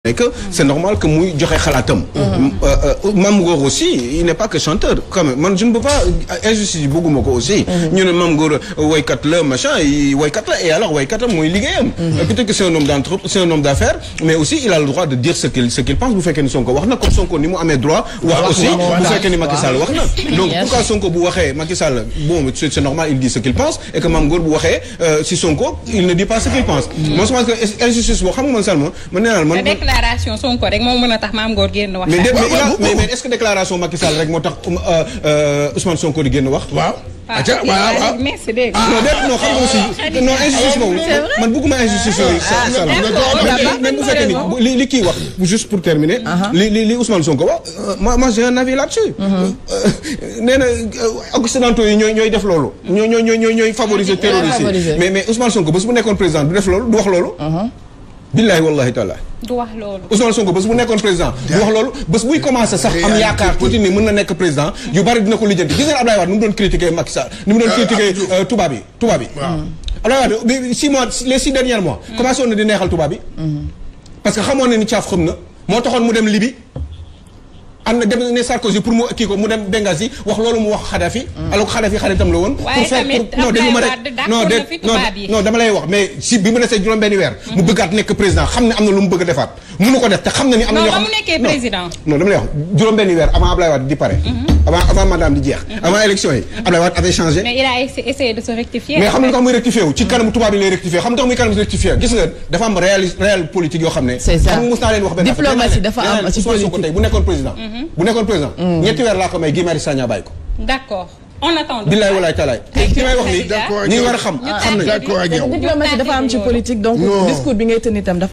Et que c'est normal que muy joxe xalaatam. Mame Ngor aussi il n'est pas que chanteur quand même man je ne peux pas injustice yi bëgguma ko aussi. ñu ne Mame Ngor woykat la machin woykat la et alors woykatam mooy liggéeyam. Peut-être que c'est un homme d'affaires mais aussi il a le droit de dire ce qu'il pense bu fekkee ni Sonko wax na comme Sonko ni mu amee droit. wax aussi bu fekkee ni Macky Sall wax na. donc pourquoi Sonko bu waxee Macky Sall bon c'est normal il dit ce qu'il pense et que Mame Ngor bu waxee si Sonko il ne dit pas ce qu'il pense. moi je pense que injustice boo xam nga man Salma man nee naa man. déclaration Sonko rek moo mën a tax Mame Ngor génn wax. mais est-ce que déclaration Macky Sall rek moo tax Ousmane Sonko di génn wax. waaw. waaw merci dégg non xam nga aussi non injustice boobu man bëgguma injustice yooyu. même bu fekkee ni li kii wax juste pour terminer. li Ousmane Sonko wax moi j'ai un avis là-dessus. nee na occidentaux yi ñooy def loolu. ñooy favoriser terroristes yi mais Ousmane Sonko bés bu nekkoon président du def loolu du wax loolu. billahi wallahi taala du wax loolu Ousmane Sonko bés bu nekkoon président du wax loolu bés buy commencé sax am yaakaar tuuti ni mën na nekk président yu bari dina ko lijjanti gis ngeen Abdoulaye Wade ni mu doon critiquer Macky Sall ni mu doon critiquer tubaab yi Abdoulaye Wade 6 mois les 6 derniers mois commencé woon na di neexal tubaab yi parce que xamoon na ni caaf xam na moo taxoon mu dem Libye am na dem ne Sarkozy pour mu kii ko mu dem Benghazi wax loolu mu wax Kadhafi alors que Kadhafi xaritam la woon. pour faire non déglu ma rek non dama lay wax mais si bi mu desee juróom-benni weer. mu bëggaat nekk président xam ne am na lu mu bëgg a defaat. mënu ko def te xam na ni am na ñoo xam non ba mu nekkee président. non dama lay wax juróom-benni weer avant Abdoulaye Wade di pare. avant madame di jeex. avant élection yi Abdoulaye Wade avait changé. mais il a essayé de se rectifier. mais xam nga lu tax muy rectifié wu ci kanamu tubaab yi lay rectifié xam nga tax muy kanam rectifié gis nga dafa am réel politique yoo xam ne. c'est ça xam nga mos naa leen wax benn diplomatie dafa am ci politique bu nekkoon président. bu nekkoon président. ñetti weer laa ko may Guy Marius Sagna bàyyi ko. d'accord on attend. billaay walaay talaay. ki may wax nii ñi war a xam nañu. diplomatie dafa am ci politique donc discours bi ngay tenir itam dafa